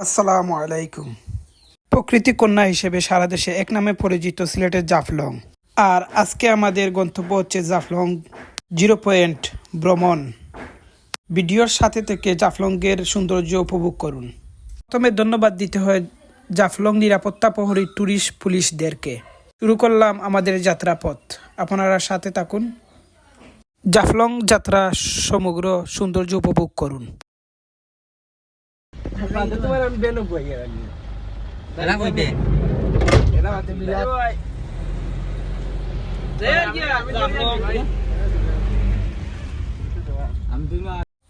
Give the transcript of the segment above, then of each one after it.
আসসালামু আলাইকুম। প্রকৃতি কন্যা হিসেবে সারা দেশে এক নামে পরিচিত সিলেটের জাফলং। আর আজকে আমাদের গন্তব্য হচ্ছে জাফলং 0 পয়েন্ট ভ্রমণ। ভিডিওর সাথে থেকে জাফলংয়ের সৌন্দর্য উপভোগ করুন। প্রথমে ধন্যবাদ দিতে হয় জাফলং নিরাপত্তা প্রহরী ট্যুরিস্ট পুলিশদেরকে। শুরু করলাম আমাদের যাত্রাপথ, আপনারা সাথে থাকুন। জাফলং যাত্রা সমগ্র সৌন্দর্য উপভোগ করুন।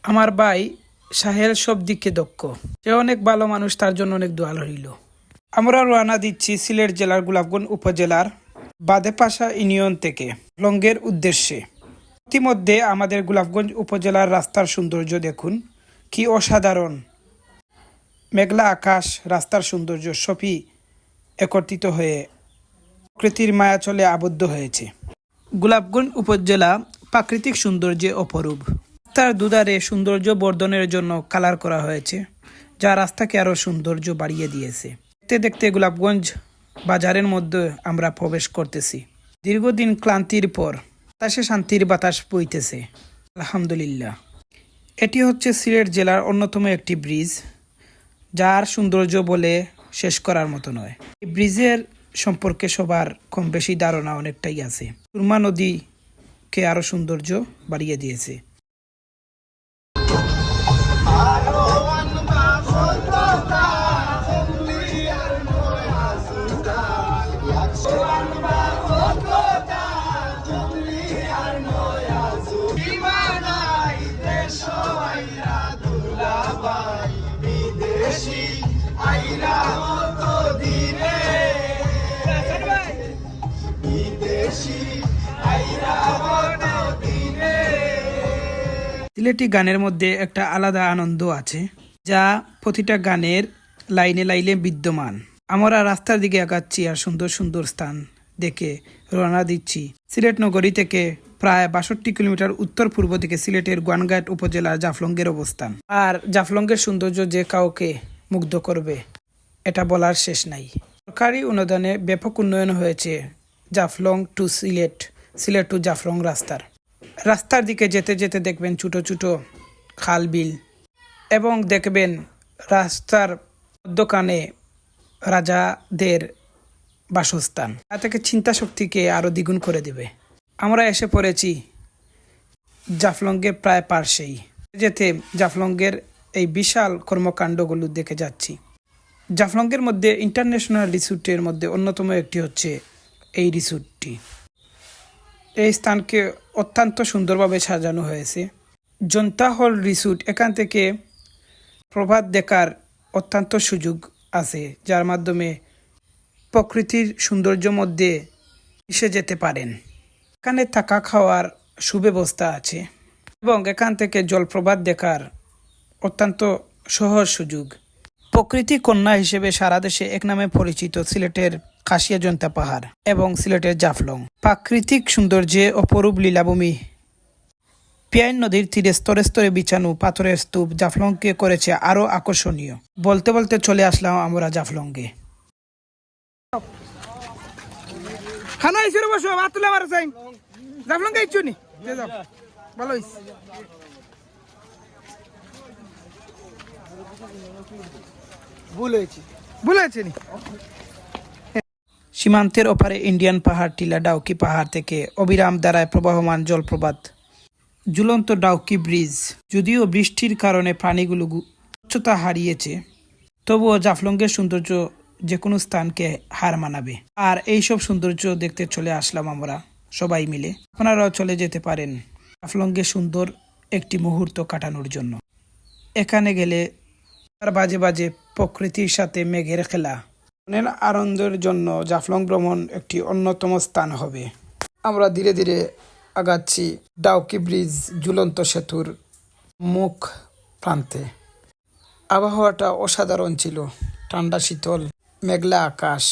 আমার ভাই সাহেল সব দিকে দক্ষ, সে অনেক ভালো মানুষ, তার জন্য অনেক দোয়া রইল। আমরা রওনা দিচ্ছি সিলেট জেলার গোলাপগঞ্জ উপজেলার বাদেপাশা ইউনিয়ন থেকে লঙ্গের উদ্দেশ্যে। ইতিমধ্যে আমাদের গোলাপগঞ্জ উপজেলার রাস্তার সৌন্দর্য দেখুন, কি অসাধারণ! মেঘলা আকাশ, রাস্তার সৌন্দর্য সবই একত্রিত হয়ে প্রকৃতির মায়াচলে আবদ্ধ হয়েছে। গোলাপগঞ্জ উপজেলা প্রাকৃতিক সৌন্দর্যে অপরূপ। রাস্তার দুধারে সৌন্দর্য বর্ধনের জন্য কালার করা হয়েছে, যা রাস্তাকে আরও সৌন্দর্য বাড়িয়ে দিয়েছে। দেখতে দেখতে গোলাপগঞ্জ বাজারের মধ্যে আমরা প্রবেশ করতেছি। দীর্ঘদিন ক্লান্তির পর বাতাসে শান্তির বাতাস বইতেছে, আলহামদুলিল্লাহ। এটি হচ্ছে সিলেট জেলার অন্যতম একটি ব্রিজ, যার সৌন্দর্য বলে শেষ করার মতো নয়। এই ব্রিজের সম্পর্কে সবার কম বেশি ধারণা অনেকটাই আছে। সুরমা নদীকে আরও সৌন্দর্য বাড়িয়ে দিয়েছে। সিলেটি গানের মধ্যে একটা আলাদা আনন্দ আছে, যা প্রতিটা গানের লাইনে লাইনে বিদ্যমান। আমরা রাস্তার দিকে আগাচ্ছি আর সুন্দর সুন্দর স্থান দেখে রওনা দিচ্ছি। সিলেট নগরী থেকে প্রায় 62 কিলোমিটার উত্তর পূর্ব দিকে সিলেটের গোয়ানঘাট উপজেলার জাফলংয়ের অবস্থান। আর জাফলংয়ের সৌন্দর্য যে কাউকে মুগ্ধ করবে, এটা বলার শেষ নাই। সরকারি অনুদানে ব্যাপক উন্নয়ন হয়েছে জাফলং টু সিলেট, সিলেট টু জাফলং রাস্তার দিকে যেতে যেতে দেখবেন ছোট ছোট খাল বিল, এবং দেখবেন রাস্তার দোকানে রাজাদের বাসস্থান, তা থেকে চিন্তা শক্তিকে আরও দ্বিগুণ করে দেবে। আমরা এসে পড়েছি জাফলংয়ের প্রায় পার্শ্বেই। যেতে জাফলংয়ের এই বিশাল কর্মকাণ্ডগুলো দেখে যাচ্ছি। জাফলংয়ের মধ্যে ইন্টারন্যাশনাল রিসোর্টের মধ্যে অন্যতম একটি হচ্ছে এই রিসোর্টটি। এই স্থানকে অত্যন্ত সুন্দরভাবে সাজানো হয়েছে। জনতা হল রিসোর্ট, এখান থেকে প্রভাত দেখার অত্যন্ত সুযোগ আছে, যার মাধ্যমে প্রকৃতির সৌন্দর্যের মধ্যে মিশে যেতে পারেন। এখানে থাকা খাওয়ার সুব্যবস্থা আছে এবং এখান থেকে জলপ্রপাত দেখার অত্যন্ত সহজ সুযোগ। প্রকৃতি কন্যা হিসেবে সারা দেশে এক নামে পরিচিত সিলেটের খাসিয়া জনতা পাহাড় এবং সিলেটের জাফলং প্রাকৃতিক সৌন্দর্যে অপরূপ লীলাভূমি। পিয়াইন নদীর তীরে স্তরে স্তরে বিছানো পাথরের স্তূপ জাফলংকে করেছে আরো আকর্ষণীয়। বলতে বলতে চলে আসলাম আমরা জাফলংয়ে। খানা হিসেবে বসো, ভাত তুলে আমার চাই। জাফলংকে ইচ্ছু নি ভালো হয়েছে। ভুল হয়েছে নি। সীমান্তের ওপারে ইন্ডিয়ান পাহাড় টিলা ডাউকি পাহাড় থেকে অবিরাম ধারায় প্রবাহমান জলপ্রপাত, ঝুলন্ত ডাউকি ব্রিজ। যদিও বৃষ্টির কারণে প্রাণীগুলো উচ্চতা হারিয়েছে, তবুও জাফলংয়ের সৌন্দর্য যে কোনো স্থানকে হার মানাবে। আর এইসব সৌন্দর্য দেখতে চলে আসলাম আমরা সবাই মিলে। আপনারাও চলে যেতে পারেন জাফলংয়ে সুন্দর একটি মুহূর্ত কাটানোর জন্য। এখানে গেলে আর বাজে বাজে প্রকৃতির সাথে মেঘের খেলা, মনের আনন্দের জন্য জাফলং ভ্রমণ একটি অন্যতম স্থান হবে। আমরা ধীরে ধীরে আগাচ্ছি ডাউকি ব্রিজ ঝুলন্ত সেতুর মুখ প্রান্তে। আবহাওয়াটা অসাধারণ ছিল, ঠান্ডা শীতল মেঘলা আকাশ,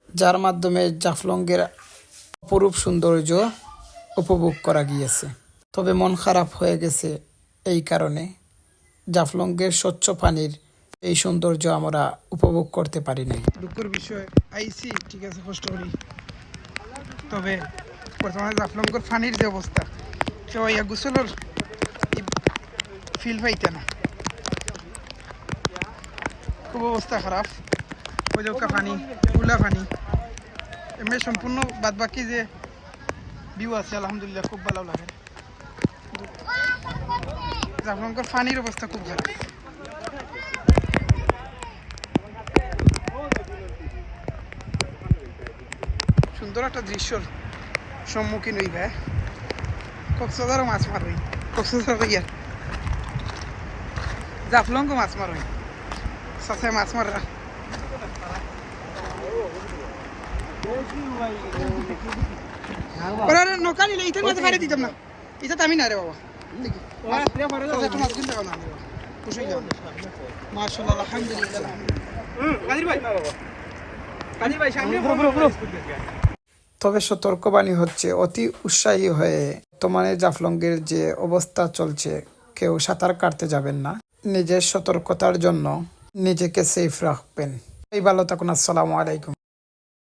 যার মাধ্যমে জাফলংয়ের অপরূপ সৌন্দর্য উপভোগ করা গিয়েছে। তবে মন খারাপ হয়ে গেছে এই কারণে জাফলংয়ের স্বচ্ছ পানির এই সৌন্দর্য আমরা উপভোগ করতে পারি নাই। দুঃখের বিষয় আইসি ঠিক আছে কষ্ট করি, তবে বর্তমানে জাফলঙ্গর পানির যে অবস্থা কেউ ইয়া গোসলের ফিল পাইতে না, খুব অবস্থা খারাপ। ওই যে পানি কুলা পানি, এমনি সম্পূর্ণ বাদ বাকি যে ভিউ আছে আলহামদুলিল্লাহ খুব ভালো লাগে। জাফলঙ্গর পানির অবস্থা খুব খারাপ। সুন্দর একটা দৃশ্যর সম্মুখীন হইবে। কক্সবাজারও মাছ মারই, কক্সবাজার ইয়ার জাফলঙ্গ মাছ মারই, সাথে মাছ মারা নৌকা নিলে ইটার মাঝে ফাড়ে দিতাম না, এটা তো আমি না রে বাবা। একটু মাছ কিনতে পারো না খুশি যাও মাশাআল্লাহ আলহামদুলিল্লাহ। তবে সতর্কবাণী হচ্ছে অতি উৎসাহী হয়ে বর্তমানে জাফলঙ্গের যে অবস্থা চলছে কেউ সাঁতার কাটতে যাবেন না। নিজের সতর্কতার জন্য নিজেকে সেফ রাখবেন। এই ভালো থাকুন, আসসালামু আলাইকুম।